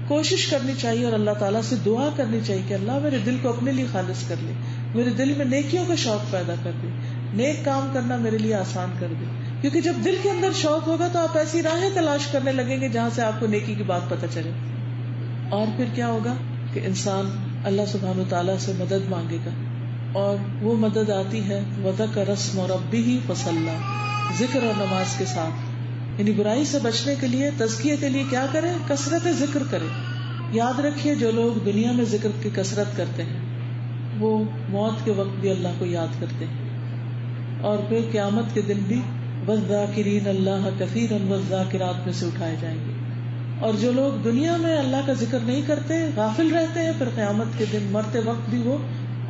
کوشش کرنی چاہیے اور اللہ تعالیٰ سے دعا کرنی چاہیے کہ اللہ میرے دل کو اپنے لیے خالص کر لے، میرے دل میں نیکیوں کا شوق پیدا کر دے، نیک کام کرنا میرے لیے آسان کر دے. کیونکہ جب دل کے اندر شوق ہوگا تو آپ ایسی راہیں تلاش کرنے لگیں گے جہاں سے آپ کو نیکی کی بات پتہ چلے. اور پھر کیا ہوگا کہ انسان اللہ سبحانہ وتعالیٰ سے مدد مانگے گا، اور وہ مدد آتی ہے وذکر اسم ربہ فصلی، ذکر اور نماز کے ساتھ. یعنی برائی سے بچنے کے لیے، تزکیے کے لیے کیا کریں؟ کثرت ذکر کریں. یاد رکھیے جو لوگ دنیا میں ذکر کی کثرت کرتے ہیں وہ موت کے وقت بھی اللہ کو یاد کرتے ہیں، اور پھر قیامت کے دن بھی والذاکرین اللہ کثیرا والذاکرات میں سے اٹھائے جائیں گے. اور جو لوگ دنیا میں اللہ کا ذکر نہیں کرتے، غافل رہتے ہیں، پھر قیامت کے دن مرتے وقت بھی وہ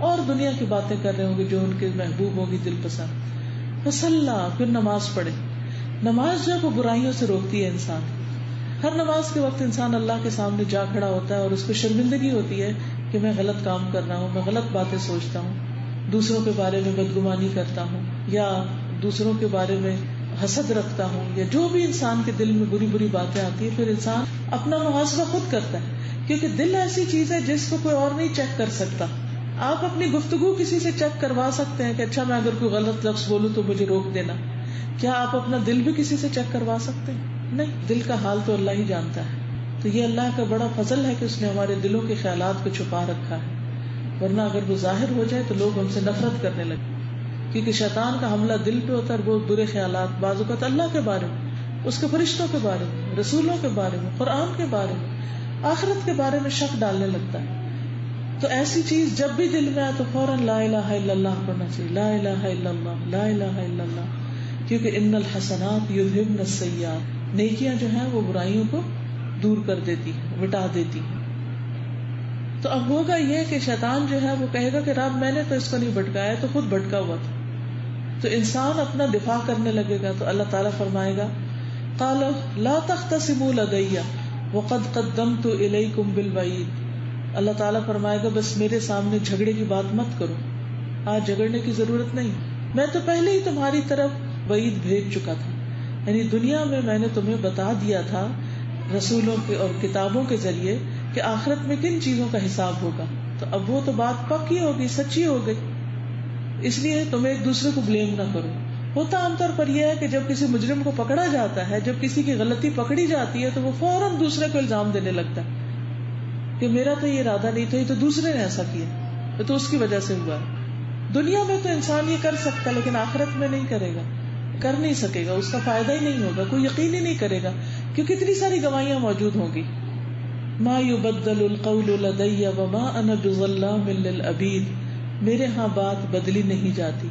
اور دنیا کی باتیں کر رہے ہوں گے جو ان کے محبوب ہوگی، دل پسند. فصلی، پھر نماز پڑھے. نماز جو ہے وہ برائیوں سے روکتی ہے انسان. ہر نماز کے وقت انسان اللہ کے سامنے جا کھڑا ہوتا ہے اور اس کو شرمندگی ہوتی ہے کہ میں غلط کام کر رہا ہوں، میں غلط باتیں سوچتا ہوں، دوسروں کے بارے میں بدگمانی کرتا ہوں، یا دوسروں کے بارے میں حسد رکھتا ہوں، یا جو بھی انسان کے دل میں بری بری باتیں آتی ہیں. پھر انسان اپنا محاسبہ خود کرتا ہے، کیونکہ دل ایسی چیز ہے جس کو کوئی اور نہیں چیک کر سکتا. آپ اپنی گفتگو کسی سے چیک کروا سکتے ہیں کہ اچھا میں اگر کوئی غلط لفظ بولوں تو مجھے روک دینا. کیا آپ اپنا دل بھی کسی سے چیک کروا سکتے ہیں؟ نہیں. دل کا حال تو اللہ ہی جانتا ہے. تو یہ اللہ کا بڑا فضل ہے کہ اس نے ہمارے دلوں کے خیالات کو چھپا رکھا ہے، ورنہ اگر وہ ظاہر ہو جائے تو لوگ ہم سے نفرت کرنے لگے. کیونکہ شیطان کا حملہ دل پہ ہوتا ہے، وہ برے خیالات، بعض اوقات اللہ کے بارے میں، اس کے فرشتوں کے بارے میں، رسولوں کے بارے میں، قرآن کے بارے میں، آخرت کے بارے میں شک ڈالنے لگتا ہے. تو ایسی چیز جب بھی دل میں آئے تو فوراً لا الہ الا اللہ پڑھنا چاہیے. لا الہ الا اللہ، لا الہ الا اللہ. کیونکہ ان الحسنات یذہبن السیئات، نیکیاں جو ہیں وہ برائیوں کو دور کر دیتی ہیں، مٹا دیتی ہیں. تو اب ہوگا یہ کہ شیطان جو ہے وہ کہے گا کہ رب میں نے تو اس کو نہیں بھٹکایا، تو خود بھٹکا ہوا تھا. تو انسان اپنا دفاع کرنے لگے گا تو اللہ تعالیٰ فرمائے گا قال لا تختصموا لدی وقد قدمت الیکم بالوعید. اللہ تعالیٰ فرمائے گا بس میرے سامنے جھگڑے کی بات مت کرو، آج جھگڑنے کی ضرورت نہیں، میں تو پہلے ہی تمہاری طرف وعید بھیج چکا تھا. یعنی دنیا میں نے تمہیں بتا دیا تھا رسولوں کے اور کتابوں کے ذریعے کہ آخرت میں کن چیزوں کا حساب ہوگا. تو اب وہ تو بات پکی ہوگی، سچی ہو گئی. اس لیے تم ایک دوسرے کو بلیم نہ کرو. ہوتا عام طور پر یہ ہے کہ جب کسی مجرم کو پکڑا جاتا ہے، جب کسی کی غلطی پکڑی جاتی ہے تو وہ فوراً دوسرے کو الزام دینے لگتا ہے کہ میرا تو یہ ارادہ نہیں تھا، یہ تو دوسرے نے ایسا کیا، تو اس کی وجہ سے ہوا ہے. دنیا میں تو انسان یہ کر سکتا لیکن آخرت میں نہیں کرے گا، کر نہیں سکے گا، اس کا فائدہ ہی نہیں ہوگا، کوئی یقین ہی نہیں کرے گا کیونکہ اتنی ساری گواہیاں موجود ہوں گی. ما یبدل القول لدی وما انا بظلام للعبید، میرے ہاں بات بدلی نہیں جاتی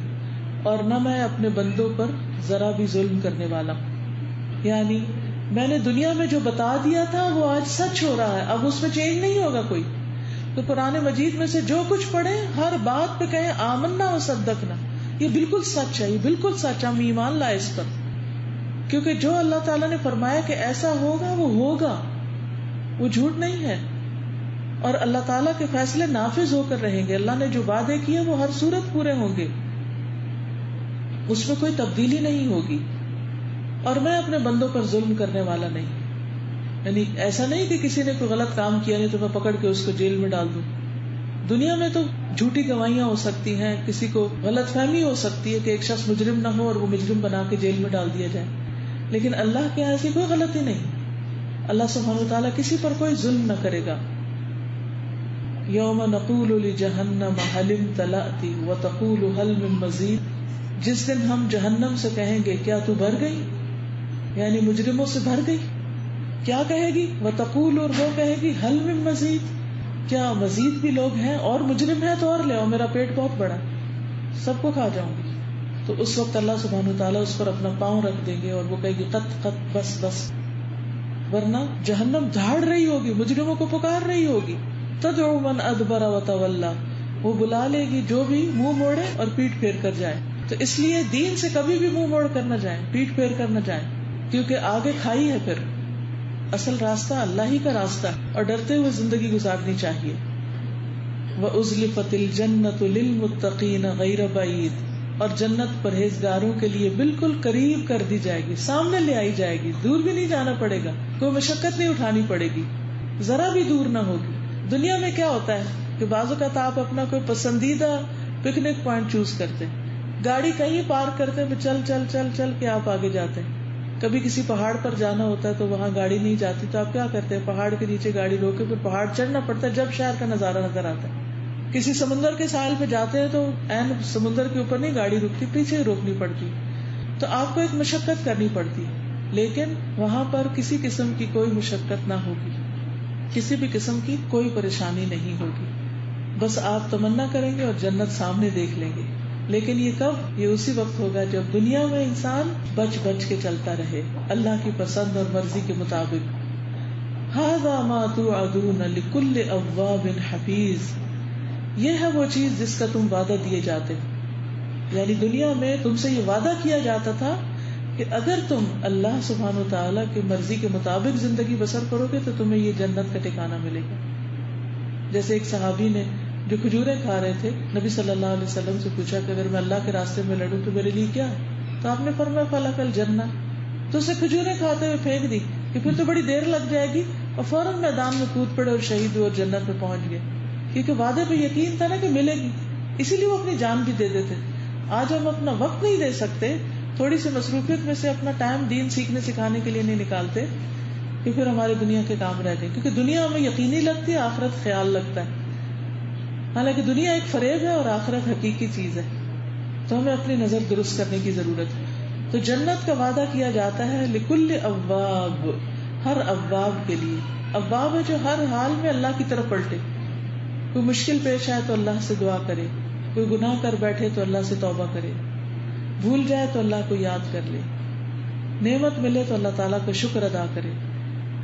اور نہ میں اپنے بندوں پر ذرا بھی ظلم کرنے والا ہوں. یعنی میں نے دنیا میں جو بتا دیا تھا وہ آج سچ ہو رہا ہے، اب اس میں چینج نہیں ہوگا کوئی. تو قرآن مجید میں سے جو کچھ پڑھے ہر بات پہ کہیں آمنا و صدقنا، یہ بالکل سچ ہے، یہ بالکل سچ، ہم ایمان لائے اس پر. کیونکہ جو اللہ تعالیٰ نے فرمایا کہ ایسا ہوگا وہ ہوگا، وہ جھوٹ نہیں ہے. اور اللہ تعالیٰ کے فیصلے نافذ ہو کر رہیں گے. اللہ نے جو وعدے کیے وہ ہر صورت پورے ہوں گے، اس میں کوئی تبدیلی نہیں ہوگی. اور میں اپنے بندوں پر ظلم کرنے والا نہیں. یعنی ایسا نہیں کہ کسی نے کوئی غلط کام کیا نہیں تو میں پکڑ کے اس کو جیل میں ڈال دوں. دنیا میں تو جھوٹی گواہیاں ہو سکتی ہیں، کسی کو غلط فہمی ہو سکتی ہے کہ ایک شخص مجرم نہ ہو اور وہ مجرم بنا کے جیل میں ڈال دیا جائے، لیکن اللہ کے یہاں ایسی کوئی غلطی نہیں. اللہ سبحانہ وتعالیٰ کسی پر کوئی ظلم نہ کرے گا. یوم نقول لجہنم هل امتلأت وتقول هل من مزید، جس دن ہم جہنم سے کہیں گے کیا تو بھر گئی، یعنی مجرموں سے بھر گئی. کیا کہے گی؟ وتقول، اور وہ کہے گی هل من مزید، کیا مزید بھی لوگ ہیں اور مجرم ہیں تو اور لے آؤ، میرا پیٹ بہت بڑا ہے، سب کو کھا جاؤں گی. تو اس وقت اللہ سبحانہ وتعالیٰ اس پر اپنا پاؤں رکھ دیں گے اور وہ کہے گی قط قط، بس بس. ورنہ جہنم دھاڑ رہی ہوگی، مجرموں کو پکار رہی ہوگی. تدعو من ادبر وتولى، وہ بلا لے گی جو بھی منہ موڑے اور پیٹ پھیر کر جائے. تو اس لیے دین سے کبھی بھی منہ موڑ کر نہ جائیں، پیٹ پھیر کر نہ جائیں، کیونکہ آگے کھائی ہے. پھر اصل راستہ اللہ ہی کا راستہ، اور ڈرتے ہوئے زندگی گزارنی چاہیے. وَأُزْلِفَتِ الْجَنَّةُ لِلْمُتَّقِينَ غَيْرَ بَعِيدٍ، اور جنت پرہیزگاروں کے لیے بالکل قریب کر دی جائے گی، سامنے لے آئی جائے گی، دور بھی نہیں جانا پڑے گا، کوئی مشقت نہیں اٹھانی پڑے گی، ذرا بھی دور نہ ہوگی. دنیا میں کیا ہوتا ہے کہ بعض اوقات آپ اپنا کوئی پسندیدہ پکنک پوائنٹ چوز کرتے ہیں، گاڑی کہیں پارک کرتے ہیں، چل چل چل چل کے آپ آگے جاتے ہیں. کبھی کسی پہاڑ پر جانا ہوتا ہے تو وہاں گاڑی نہیں جاتی تو آپ کیا کرتے ہیں، پہاڑ کے نیچے گاڑی روکے پھر پہاڑ چڑھنا پڑتا ہے جب شہر کا نظارہ نظر آتا ہے. کسی سمندر کے ساحل پہ جاتے ہیں تو عین سمندر کے اوپر نہیں گاڑی رکتی، پیچھے روکنی پڑتی. تو آپ کو ایک مشقت کرنی پڑتی، لیکن وہاں پر کسی قسم کی کوئی مشقت نہ ہوگی، کسی بھی قسم کی کوئی پریشانی نہیں ہوگی. بس آپ تمنا کریں گے اور جنت سامنے دیکھ لیں گے. لیکن یہ کب؟ یہ اسی وقت ہوگا جب دنیا میں انسان بچ بچ کے چلتا رہے اللہ کی پسند اور مرضی کے مطابق. ھذا ما توعدون لکل اواب حفیظ، یہ ہے وہ چیز جس کا تم وعدہ دیے جاتے ہو. یعنی دنیا میں تم سے یہ وعدہ کیا جاتا تھا کہ اگر تم اللہ سبحانہ وتعالیٰ کی مرضی کے مطابق زندگی بسر کرو گے تو تمہیں یہ جنت کا ٹھکانہ ملے گا. جیسے ایک صحابی نے جو کھجوریں کھا رہے تھے نبی صلی اللہ علیہ وسلم سے پوچھا کہ اگر میں اللہ کے راستے میں لڑوں تو میرے لیے کیا ہے؟ تو آپ نے فرمایا فلک الجنہ. تو اسے کھجوریں کھاتے ہوئے پھینک دی کہ پھر تو بڑی دیر لگ جائے گی، اور فوراً میدان میں کود پڑے اور شہید ہوئے اور جنت میں پہنچ گئے، کیونکہ وعدے پہ یقین تھا نا کہ ملے گی، اسی لیے وہ اپنی جان بھی دے دیتے. آج ہم اپنا وقت نہیں دے سکتے، تھوڑی سی مصروفیت میں سے اپنا ٹائم دین سیکھنے سکھانے کے لیے نہیں نکالتے کہ پھر ہمارے دنیا کے کام رہ گئے. کیونکہ دنیا ہمیں یقینی لگتی ہے، آخرت خیال لگتا ہے. حالانکہ دنیا ایک فریب ہے اور آخرت حقیقی چیز ہے. تو ہمیں اپنی نظر درست کرنے کی ضرورت ہے. تو جنت کا وعدہ کیا جاتا ہے لکل اواب، ہر اواب کے لیے. اواب ہے جو ہر حال میں اللہ کی طرف پلٹے. کوئی مشکل پیش آئے تو اللہ سے دعا کرے، کوئی گناہ کر بیٹھے تو اللہ سے توبہ کرے، بھول جائے تو اللہ کو یاد کر لے، نعمت ملے تو اللہ تعالیٰ کا شکر ادا کرے.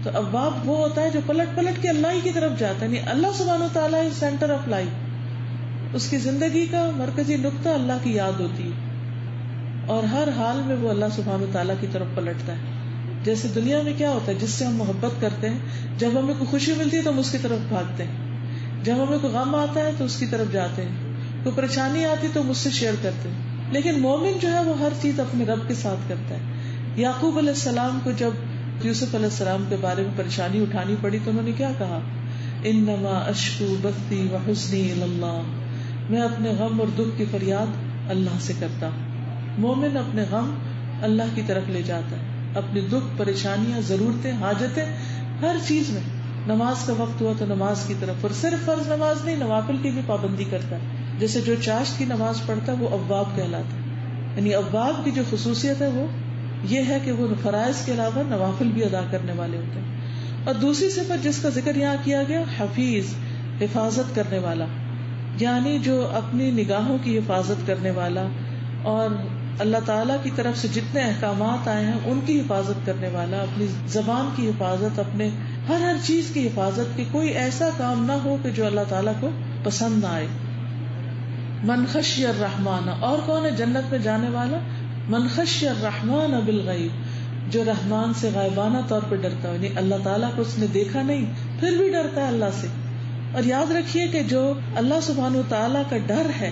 تو اواب وہ ہوتا ہے جو پلٹ پلٹ کے اللہ ہی کی طرف جاتا ہے. یعنی اللہ سبحانہ وتعالیٰ از سینٹر آف لائف، اس کی زندگی کا مرکزی نقطہ اللہ کی یاد ہوتی ہے، اور ہر حال میں وہ اللہ سبحانہ وتعالیٰ کی طرف پلٹتا ہے. جیسے دنیا میں کیا ہوتا ہے، جس سے ہم محبت کرتے ہیں، جب ہمیں کوئی خوشی ملتی ہے تو ہم اس کی طرف بھاگتے ہیں، جب ہمیں کوئی غم آتا ہے تو اس کی طرف جاتے ہیں، کوئی پریشانی آتی تو ہم اس سے شیئر کرتے ہیں. لیکن مومن جو ہے وہ ہر چیز اپنے رب کے ساتھ کرتا ہے. یعقوب علیہ السلام کو جب یوسف علیہ السلام کے بارے میں پریشانی اٹھانی پڑی تو انہوں نے کیا کہا؟ انما اشکو بثی وحزنی الی اللہ، میں اپنے غم اور دکھ کی فریاد اللہ سے کرتا ہوں. مومن اپنے غم اللہ کی طرف لے جاتا ہے، اپنے دکھ، پریشانیاں، ضرورتیں، حاجتیں، ہر چیز میں. نماز کا وقت ہوا تو نماز کی طرف، اور صرف فرض نماز نہیں، نوافل کی بھی پابندی کرتا ہے. جیسے جو چاشت کی نماز پڑھتا ہے وہ اواب کہلاتا ہے. یعنی اواب کی جو خصوصیت ہے وہ یہ ہے کہ وہ فرائض کے علاوہ نوافل بھی ادا کرنے والے ہوتے ہیں. اور دوسری صفت جس کا ذکر یہاں کیا گیا حفیظ، حفاظت کرنے والا، یعنی جو اپنی نگاہوں کی حفاظت کرنے والا اور اللہ تعالیٰ کی طرف سے جتنے احکامات آئے ہیں ان کی حفاظت کرنے والا، اپنی زبان کی حفاظت، اپنے ہر چیز کی حفاظت، کہ کوئی ایسا کام نہ ہو کہ جو اللہ تعالیٰ کو پسند نہ آئے. من خشی الرحمن، اور کون ہے جنت میں جانے والا؟ من خشی الرحمن بالغیب، جو رحمان سے غائبانہ طور پر ڈرتا ہے، یعنی اللہ تعالیٰ کو اس نے دیکھا نہیں پھر بھی ڈرتا ہے اللہ سے. اور یاد رکھیے کہ جو اللہ سبحانہ وتعالیٰ کا ڈر ہے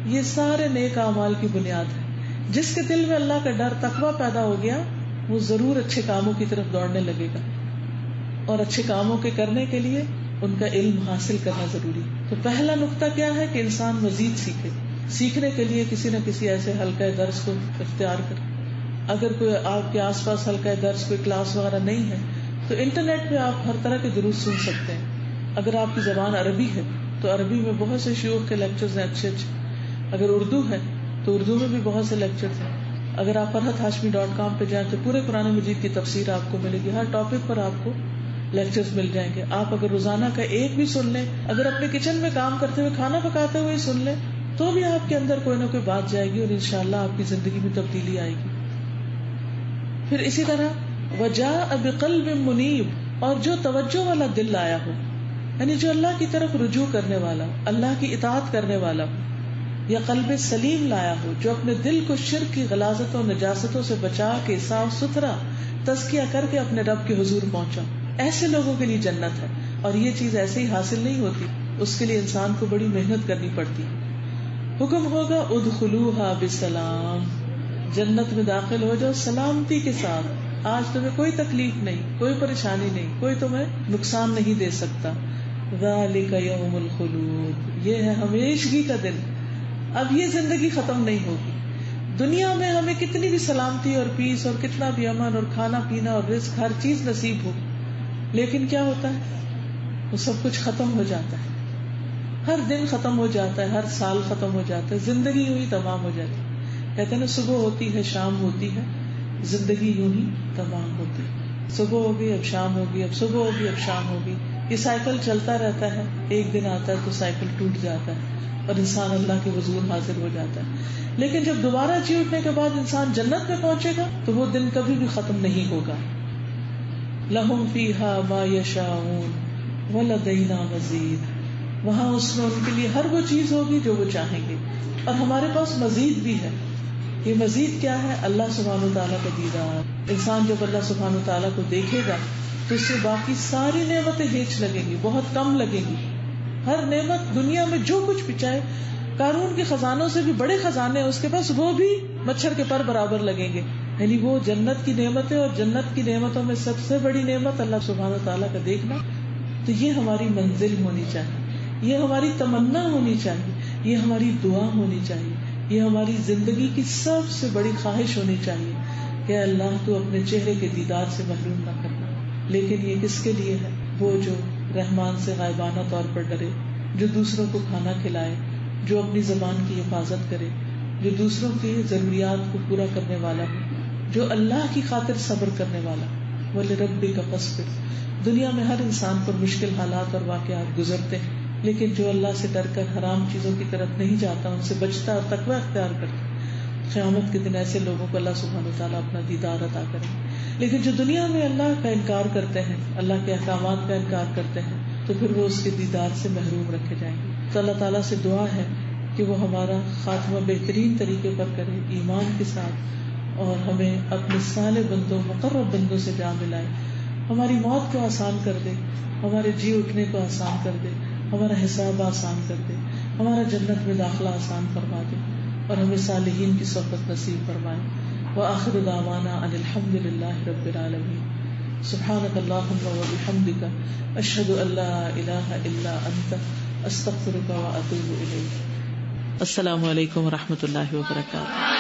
یہ سارے نیک اعمال کی بنیاد ہے. جس کے دل میں اللہ کا ڈر، تقویٰ پیدا ہو گیا، وہ ضرور اچھے کاموں کی طرف دوڑنے لگے گا، اور اچھے کاموں کے کرنے کے لیے ان کا علم حاصل کرنا ضروری. تو پہلا نقطہ کیا ہے کہ انسان مزید سیکھے. سیکھنے کے لیے کسی نہ کسی ایسے حلقہ درس کو اختیار کرے. اگر کوئی آپ کے آس پاس حلقہ درس، کوئی کلاس وغیرہ نہیں ہے تو انٹرنیٹ پہ آپ ہر طرح کے دروس سن سکتے ہیں. اگر آپ کی زبان عربی ہے تو عربی میں بہت سے شیوخ کے لیکچرز ہیں اچھے اچھے. اگر اردو ہے تو اردو میں بھی بہت سے لیکچرز ہیں. اگر آپ farhathashmi.com پہ جائیں تو پورے قرآن مجید کی تفسیر آپ کو ملے گی. ہر ٹاپک پر آپ کو لیکچرز مل جائیں گے. آپ اگر روزانہ کا ایک بھی سن لیں، اگر اپنے کچن میں کام کرتے ہوئے، کھانا پکاتے ہوئے سن لیں، تو بھی آپ کے اندر کوئی نہ کوئی بات جائے گی اور انشاءاللہ آپ کی زندگی میں تبدیلی آئے گی. پھر اسی طرح وجاء بقلب منیب، اور جو توجہ والا دل لایا ہو، یعنی جو اللہ کی طرف رجوع کرنے والا، اللہ کی اطاعت کرنے والا ہو، یا قلب سلیم لایا ہو جو اپنے دل کو شرک کی غلاظتوں نجاستوں سے بچا کے صاف ستھرا تزکیہ کر کے اپنے رب کے حضور پہنچا. ایسے لوگوں کے لیے جنت ہے. اور یہ چیز ایسے ہی حاصل نہیں ہوتی، اس کے لیے انسان کو بڑی محنت کرنی پڑتی. حکم ہوگا ادخلوها بسلام، جنت میں داخل ہو جاؤ سلامتی کے ساتھ. آج تمہیں کوئی تکلیف نہیں، کوئی پریشانی نہیں، کوئی تمہیں نقصان نہیں دے سکتا. ذالک یوم الخلود، یہ ہے ہمیشگی کا دن. اب یہ زندگی ختم نہیں ہوگی. دنیا میں ہمیں کتنی بھی سلامتی اور پیس اور کتنا بھی امن اور کھانا پینا اور رزق ہر چیز نصیب ہو، لیکن کیا ہوتا ہے؟ وہ سب کچھ ختم ہو جاتا ہے. ہر دن ختم ہو جاتا ہے، ہر سال ختم ہو جاتا ہے، زندگی یوں ہی تمام ہو جاتی ہے. کہتے ہیں نا صبح ہوتی ہے شام ہوتی ہے، زندگی یوں ہی تمام ہوتی ہے. صبح ہوگی اب شام ہوگی، اب صبح ہوگی اب شام ہوگی. یہ سائیکل چلتا رہتا ہے. ایک دن آتا ہے تو سائیکل ٹوٹ جاتا ہے اور انسان اللہ کے حضور حاضر ہو جاتا ہے. لیکن جب دوبارہ جی اٹھنے کے بعد انسان جنت میں پہنچے گا تو وہ دن کبھی بھی ختم نہیں ہوگا. لہم فیہا ما یشاؤون ولدینا مزید، وہاں اس میں ان کے لیے ہر وہ چیز ہوگی جو وہ چاہیں گے، اور ہمارے پاس مزید بھی ہے. یہ مزید کیا ہے؟ اللہ سبحانہ وتعالیٰ کا دیدار. انسان جب اللہ سبحانہ وتعالیٰ کو دیکھے گا تو اس سے باقی ساری نعمتیں ہیچ لگیں گی، بہت کم لگیں گی. ہر نعمت دنیا میں جو کچھ بھی، چاہے قارون کے خزانوں سے بھی بڑے خزانے ہیں اس کے پاس، وہ بھی مچھر کے پر برابر لگیں گے. یعنی وہ جنت کی نعمتیں، اور جنت کی نعمتوں میں سب سے بڑی نعمت اللہ سبحانہ وتعالیٰ کا دیکھنا. تو یہ ہماری منزل ہونی چاہیے، یہ ہماری تمنا ہونی چاہیے، یہ ہماری دعا ہونی چاہیے، یہ ہماری زندگی کی سب سے بڑی خواہش ہونی چاہیے کہ اللہ تو اپنے چہرے کے دیدار سے محروم نہ کرنا. لیکن یہ کس کے لیے ہے؟ وہ جو رحمان سے غائبانہ طور پر ڈرے، جو دوسروں کو کھانا کھلائے، جو اپنی زبان کی حفاظت کرے، جو دوسروں کی ضروریات کو پورا کرنے والا ہو، جو اللہ کی خاطر صبر کرنے والا. وَلِرَبِّكَ فَاصْبِرْ. دنیا میں ہر انسان پر مشکل حالات اور واقعات گزرتے ہیں، لیکن جو اللہ سے ڈر کر حرام چیزوں کی طرف نہیں جاتا، ان سے بچتا اور تقوی اختیار کرتا، قیامت کے دن ایسے لوگوں کو اللہ سبحانہ وتعالیٰ اپنا دیدار عطا کرے. لیکن جو دنیا میں اللہ کا انکار کرتے ہیں، اللہ کے احکامات کا انکار کرتے ہیں، تو پھر وہ اس کے دیدار سے محروم رکھے جائیں گے. تو اللہ تعالیٰ سے دعا ہے کہ وہ ہمارا خاتمہ بہترین طریقے پر کرے، ایمان کے ساتھ، اور ہمیں اپنے صالح بندوں، مقرب بندوں سے جا ملائے. ہماری موت کو آسان کر دے، ہمارے جی اٹھنے کو آسان کر دے، ہمارا حساب آسان کر دے، ہمارا جنت میں داخلہ آسان فرما دے، اور ہمیں صالحین کی صحبت نصیب فرمائے. وآخر دعوانا ان الحمد للہ رب العالمین. سبحانک اللہم وبحمدک، اشہد ان لا الہ الا انت، استغفرک واتوب الیک. السلام علیکم ورحمۃ اللہ وبرکاتہ.